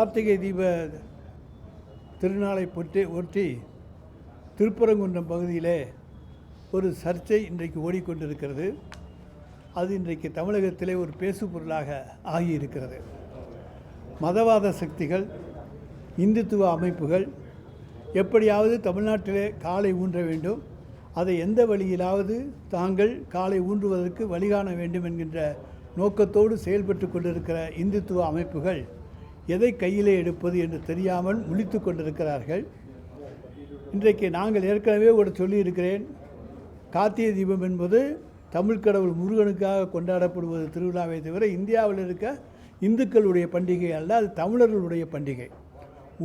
கார்த்திகை தீப திருநாளை ஒட்டி திருப்பரங்குன்றம் பகுதியிலே ஒரு சர்ச்சை இன்றைக்கு ஓடிக்கொண்டிருக்கிறது. அது இன்றைக்கு தமிழகத்திலே ஒரு பேசு பொருளாக ஆகியிருக்கிறது. மதவாத சக்திகள், இந்துத்துவ அமைப்புகள் எப்படியாவது தமிழ்நாட்டிலே காலை ஊன்ற வேண்டும், அதை எந்த வழியிலாவது தாங்கள் காலை ஊன்றுவதற்கு வழிகாண வேண்டும் என்கின்ற நோக்கத்தோடு செயல்பட்டு கொண்டிருக்கிற இந்துத்துவ அமைப்புகள் எதை கையிலே எடுப்பது என்று தெரியாமல் முழித்து கொண்டிருக்கிறார்கள். இன்றைக்கு நாங்கள் ஏற்கனவே ஒரு சொல்லியிருக்கிறேன், கார்த்திகை தீபம் என்பது தமிழ் கடவுள் முருகனுக்காக கொண்டாடப்படுவது திருவிழாவை தவிர இந்தியாவில் இருக்க இந்துக்களுடைய பண்டிகை அல்ல, அது தமிழர்களுடைய பண்டிகை.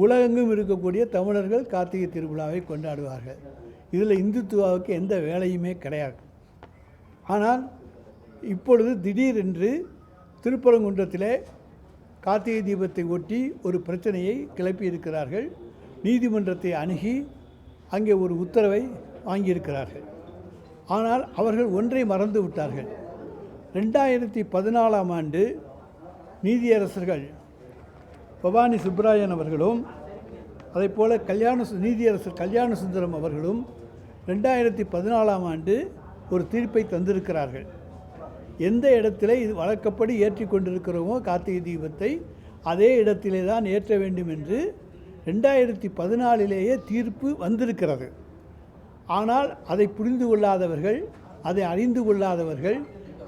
உலகெங்கும் இருக்கக்கூடிய தமிழர்கள் கார்த்திகை திருவிழாவை கொண்டாடுவார்கள். இதில் இந்துத்துவாவுக்கு எந்த வேலையுமே கிடையாது. ஆனால் இப்பொழுது திடீரென்று திருப்பரங்குன்றத்திலே கார்த்திகை தீபத்தை ஒட்டி ஒரு பிரச்சனையை கிளப்பியிருக்கிறார்கள். நீதிமன்றத்தை அணுகி அங்கே ஒரு உத்தரவை வாங்கியிருக்கிறார்கள். ஆனால் அவர்கள் ஒன்றை மறந்து விட்டார்கள். 2014ஆம் ஆண்டு நீதியரசர்கள் பவானி சுப்ராயன் அவர்களும் அதேபோல் நீதியரசர் கல்யாண சுந்தரம் அவர்களும் 2014ஆம் ஆண்டு ஒரு தீர்ப்பை தந்திருக்கிறார்கள். எந்த இடத்துல இது வழக்கப்படி ஏற்றி கொண்டிருக்கிறோமோ கார்த்திகை தீபத்தை அதே இடத்திலே தான் ஏற்ற வேண்டும் என்று 2014லேயே தீர்ப்பு வந்திருக்கிறது. ஆனால் அதை புரிந்து கொள்ளாதவர்கள், அதை அறிந்து கொள்ளாதவர்கள்,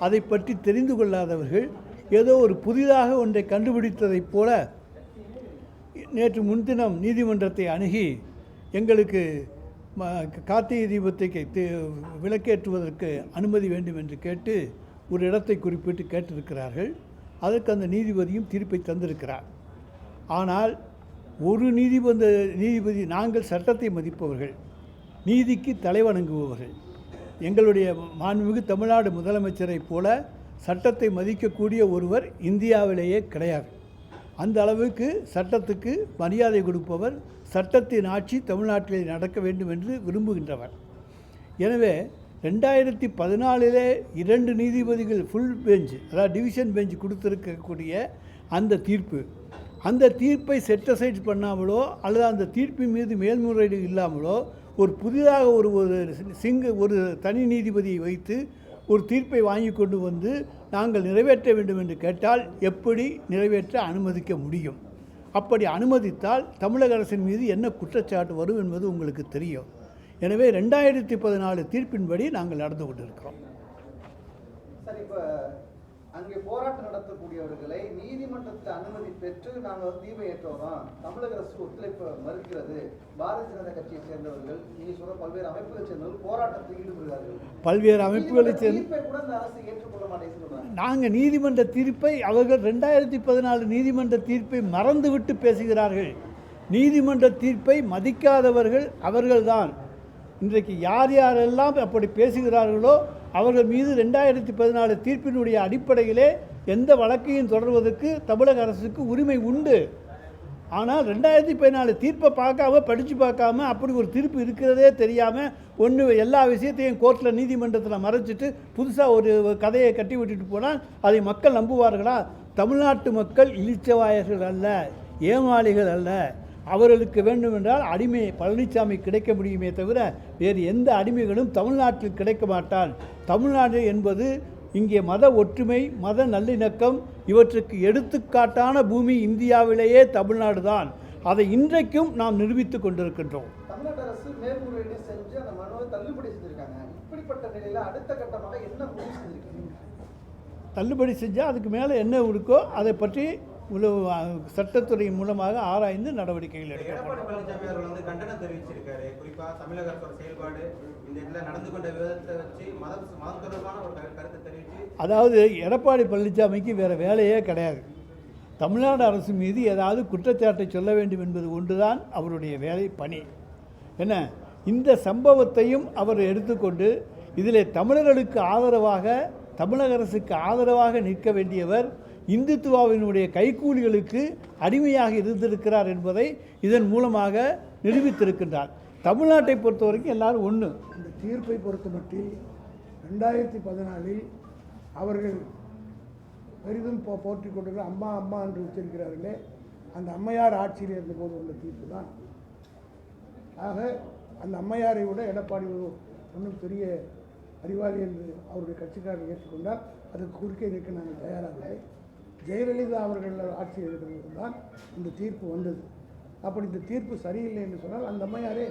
அதை பற்றி தெரிந்து கொள்ளாதவர்கள் ஏதோ ஒரு புதிதாக ஒன்றை கண்டுபிடித்ததைப் போல நேற்று முன்தினம் நீதிமன்றத்தை அணுகி எங்களுக்கு கார்த்திகை தீபத்தை விளக்கேற்றுவதற்கு அனுமதி வேண்டும் என்று கேட்டு ஒரு இடத்தை குறிப்பிட்டு கேட்டிருக்கிறார்கள். அதற்கு அந்த நீதிபதியும் தீர்ப்பை தந்திருக்கிறார். ஆனால் ஒரு நீதிபதி நாங்கள் சட்டத்தை மதிப்பவர்கள், நீதிக்கு தலைவணங்குபவர்கள். எங்களுடைய மாண்புமிகு தமிழ்நாடு முதலமைச்சரைப் போல சட்டத்தை மதிக்கக்கூடிய ஒருவர் இந்தியாவிலேயே கிடையாது. அந்த அளவுக்கு சட்டத்துக்கு மரியாதை கொடுப்பவர், சட்டத்தின் ஆட்சி தமிழ்நாட்டிலே நடக்க வேண்டும் என்று விரும்புகின்றவர். எனவே 2014 2 நீதிபதிகள் ஃபுல் பெஞ்ச், அதாவது டிவிஷன் பெஞ்ச் கொடுத்துருக்கக்கூடிய அந்த தீர்ப்பை செட்டசைட் பண்ணாமலோ அல்லது அந்த தீர்ப்பின் மீது மேல்முறையீடு இல்லாமலோ ஒரு புதிதாக ஒரு தனி நீதிபதியை வைத்து ஒரு தீர்ப்பை வாங்கி கொண்டு வந்து நாங்கள் நிறைவேற்ற வேண்டும் என்று கேட்டால் எப்படி நிறைவேற்ற அனுமதிக்க முடியும்? அப்படி அனுமதித்தால் தமிழக அரசின் மீது என்ன குற்றச்சாட்டு வரும் என்பது உங்களுக்கு தெரியும். எனவே 2014 தீர்ப்பின்படி நாங்கள் நடந்து கொண்டிருக்கிறோம். சார், இப்போ அங்கே போராட்டம் நடத்தக்கூடியவர்களை நீதிமன்றத்தில் அனுமதி பெற்று நாங்கள் தீபம் ஏற்றுவோம், தமிழக அரசு ஒத்துழைப்பு மறுக்கிறது. பாரதிய ஜனதா கட்சியை சேர்ந்தவர்கள், நீங்க சொல்ற பல்வேறு அமைப்புகளை சேர்ந்தவர்கள் போராட்டத்தில் ஈடுபடுகிறார்கள். பல்வேறு அமைப்புகளை சேர்ந்து கூட இந்த அரசு ஏற்றுக்கொள்ள மாட்டேங்குது. நாங்கள் நீதிமன்ற தீர்ப்பை அவர்கள் 2014 நீதிமன்ற தீர்ப்பை மறந்துவிட்டு பேசுகிறார்கள். நீதிமன்ற தீர்ப்பை மதிக்காதவர்கள் அவர்கள்தான். இன்றைக்கு யாரெல்லாம் அப்படி பேசுகிறார்களோ அவர்கள் மீது 2014 தீர்ப்பினுடைய அடிப்படையிலே எந்த வழக்கையும் தொடர்வதற்கு தமிழக அரசுக்கு உரிமை உண்டு. ஆனால் 2014 தீர்ப்பை படித்து பார்க்காம அப்படி ஒரு தீர்ப்பு இருக்கிறதே தெரியாமல் எல்லா விஷயத்தையும் கோர்ட்டில் நீதிமன்றத்தில் மறைச்சிட்டு புதுசாக ஒரு கதையை கட்டி விட்டுட்டு போனால் அதை மக்கள் நம்புவார்களா? தமிழ்நாட்டு மக்கள் இளிச்சவாயர்கள் அல்ல, ஏமாளிகள் அல்ல. அவர்களுக்கு வேண்டுமென்றால் அடிமை பழனிசாமி கிடைக்க முடியுமே தவிர வேறு எந்த அடிமைகளும் தமிழ்நாட்டில் கிடைக்க மாட்டான். தமிழ்நாடு என்பது இங்கே மத ஒற்றுமை, மத நல்லிணக்கம் இவற்றுக்கு எடுத்துக்காட்டான பூமி இந்தியாவிலேயே தமிழ்நாடு தான். அதை இன்றைக்கும் நாம் நிரூபித்துக் கொண்டிருக்கின்றோம். தமிழ்நாடு அரசு மேல்முறையீடு செஞ்சு அந்த மனுவை தள்ளுபடி செஞ்சிருக்காங்க. இப்படிப்பட்ட நிலையில் அடுத்த கட்டமாக என்ன முடிவு செஞ்சிருக்கீங்க? தள்ளுபடி செஞ்சால் அதுக்கு மேலே என்ன இருக்கோ அதை பற்றி சட்டத்துறையின் மூலமாக ஆராய்ந்து நடவடிக்கைகள் எடுக்கிறார். எடப்பாடி பழனிசாமி அவர்கள் வந்து கண்டனம் தெரிவிச்சிருக்காரு. குறிப்பாக தமிழக அரசோட செயல்பாடு இந்த இடத்துல நடந்து கொண்ட விதத்தை வச்சு மதம் தொடர்பான ஒரு கருத்தை தெரிவித்து, அதாவது எடப்பாடி பழனிசாமிக்கு வேறு வேலையே கிடையாது. தமிழ்நாடு அரசு மீது ஏதாவது குற்றச்சாட்டை சொல்ல வேண்டும் என்பது ஒன்றுதான் அவருடைய வேலை பணி. என்ன, இந்த சம்பவத்தையும் அவர் எடுத்துக்கொண்டு இதில் தமிழர்களுக்கு ஆதரவாக, தமிழக அரசுக்கு ஆதரவாக நிற்க வேண்டியவர் இந்துத்துவாவினுடைய கைக்கூலிகளுக்கு அடிமையாக இருந்திருக்கிறார் என்பதை இதன் மூலமாக நிரூபித்திருக்கின்றார். தமிழ்நாட்டை பொறுத்த வரைக்கும் எல்லாரும் ஒன்று. இந்த தீர்ப்பை பொறுத்த மட்டில் 2014 அவர்கள் பெரிதும் போற்றிக் கொண்டிருக்கிற அம்மா அம்மா என்று உச்சரிக்கிறார்களே, அந்த அம்மையார் ஆட்சியில் இருந்தபோது உள்ள தீர்ப்பு தான். ஆக அந்த அம்மையாரை விட எடப்பாடி ஒரு ஒன்றும் பெரிய அறிவாளி என்று அவருடைய கட்சிக்காரர்கள் ஏற்றுக்கொண்டால் அதுக்கு குறுக்கே நிற்க நாங்கள் தயாராகவில்லை. ஜெயலலிதா அவர்கள் ஆட்சியில் இருக்கிறது தான் இந்த தீர்ப்பு வந்தது. அப்படி இந்த தீர்ப்பு சரியில்லை என்று சொன்னால் அந்த அம்மையாரே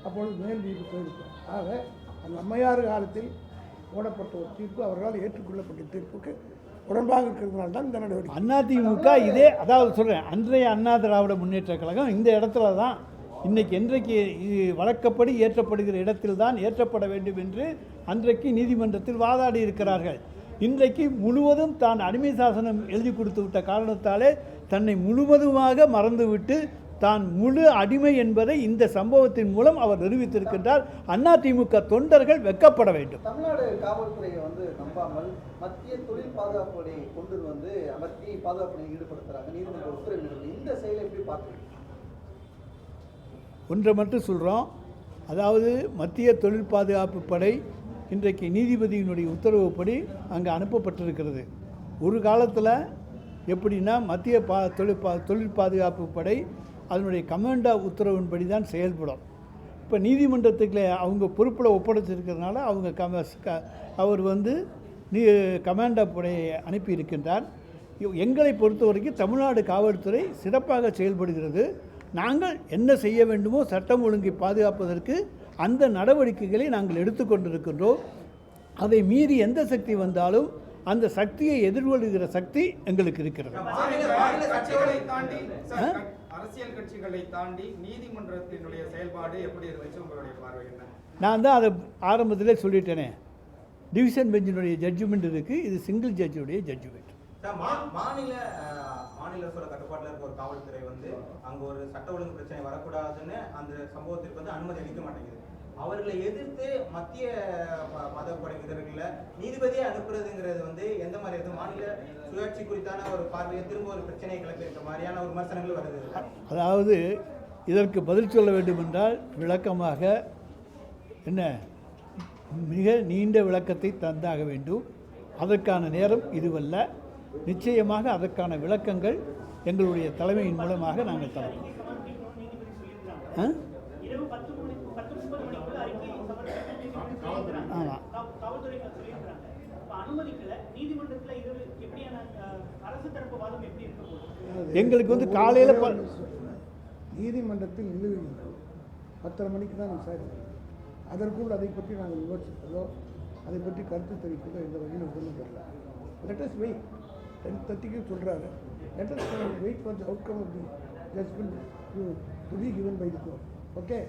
அப்பொழுது மேல் வீட்டு போயிருப்பார். ஆக அந்த அம்மையார் காலத்தில் போடப்பட்ட ஒரு தீர்ப்பு அவர்களால் ஏற்றுக்கொள்ளப்பட்ட தீர்ப்புக்கு உடன்பாக இருக்கிறதுனால தான் இந்த நடவடிக்கை. அதிமுக இதே அதாவது சொல்கிறேன், அன்றைய அண்ணா திராவிட முன்னேற்ற கழகம் இந்த இடத்துல தான் இன்றைக்கு என்றைக்கு வழக்கப்படி ஏற்றப்படுகிற இடத்தில் தான் ஏற்றப்பட வேண்டும் என்று அன்றைக்கு நீதிமன்றத்தில் வாதாடி இருக்கிறார்கள். இன்றைக்கு முழுவதும் தான் அடிமை சாசனம் எழுதி கொடுத்து விட்ட காரணத்தாலே தன்னை முழுவதுமாக மறந்துவிட்டு தான் முழு அடிமை என்பதை இந்த சம்பவத்தின் மூலம் அவர் நிரூபித்திருக்கின்றார். அதிமுக தொண்டர்கள் வெட்கப்பட வேண்டும். தமிழ்நாடு காவல்துறையை வந்து நம்பாமல் மத்திய தொழில் பாதுகாப்பு படையை கொண்டு வந்து அமர்த்தி பாதுகாப்பு ஈடுபடுத்துறாங்க நீதிமன்ற உத்தரவு. இந்த செயலை எப்படி பார்க்குறீங்க? ஒன்றை மட்டும் சொல்கிறோம், அதாவது மத்திய தொழில் பாதுகாப்பு படை இன்றைக்கு நீதிபதியினுடைய உத்தரவுப்படி அங்கே அனுப்பப்பட்டிருக்கிறது. ஒரு காலத்தில் எப்படின்னா மத்திய தொழில் பாதுகாப்பு படை அதனுடைய கமாண்டா உத்தரவின்படி தான் செயல்படும். இப்போ நீதிமன்றத்துக்கு அவங்க பொறுப்பில் ஒப்படைச்சிருக்கிறதுனால அவங்க அவர் வந்து கமாண்டா படையை அனுப்பியிருக்கின்றார். எங்களை பொறுத்த வரைக்கும் தமிழ்நாடு காவல்துறை சிறப்பாக செயல்படுகிறது. நாங்கள் என்ன செய்ய வேண்டுமோ சட்டம் ஒழுங்கை பாதுகாப்பதற்கு அந்த நடவடிக்கைகளை நாங்கள் எடுத்துக்கொண்டிருக்கின்றோம். அதை மீறி எந்த சக்தி வந்தாலும் அந்த சக்தியை எதிர்கொள்கிற சக்தி எங்களுக்கு இருக்கிறது. அரசியல் கட்சிகளை தாண்டி நீதிமன்றத்தினுடைய செயல்பாடு எப்படி இருந்துச்சு உங்களுடைய பார்வை என்ன? நான் தான் அதை ஆரம்பத்திலே சொல்லிட்டேனே, டிவிஷன் பெஞ்சினுடைய ஜட்ஜ்மெண்ட் இருக்குது, இது சிங்கிள் ஜட்ஜுடைய ஜட்ஜ்மெண்ட். மாநில அரசோட கட்டுப்பாட்டில் இருக்க ஒரு காவல்துறை வந்து அங்கே ஒரு சட்ட ஒழுங்கு பிரச்சனை வரக்கூடாதுன்னு அந்த சம்பவத்திற்கு வந்து அனுமதி அளிக்க மாட்டேங்குது. அவர்களை எதிர்த்து மத்திய மதப்படை வீரர்களை நீதிபதியை அனுப்புறதுங்கிறது வந்து எந்த மாதிரி இருக்குது? மாநில சுயாட்சி குறித்தான ஒரு பார்வையை திரும்ப ஒரு பிரச்சனையை கிளப்பி இருக்க மாதிரியான ஒரு விமர்சனங்கள் வருது. அதாவது இதற்கு பதில் சொல்ல வேண்டும் என்றால் விளக்கமாக என்ன மிக நீண்ட விளக்கத்தை தந்தாக வேண்டும். அதற்கான நேரம் இதுவல்ல. நிச்சயமாக அதற்கான விளக்கங்கள் எங்களுடைய தலைமையின் மூலமாக நாங்கள் தரப்போம். ஆமாம், எங்களுக்கு வந்து காலையில் நீதிமன்றத்தில் நிலுவையில் 10:30 மணிக்கு தான் விசாரிக்கிறோம். அதற்குள் அதை பற்றி நாங்கள் விமர்சிப்பதோ அதை பற்றி கருத்து தெரிவிப்பதோ எந்த வகையில் ஒன்றும் தெரியல. Lettuce wait. 10:30க்கு சொல்கிறாரு. Let's wait for the outcome of the judgement to be given by the court. Okay.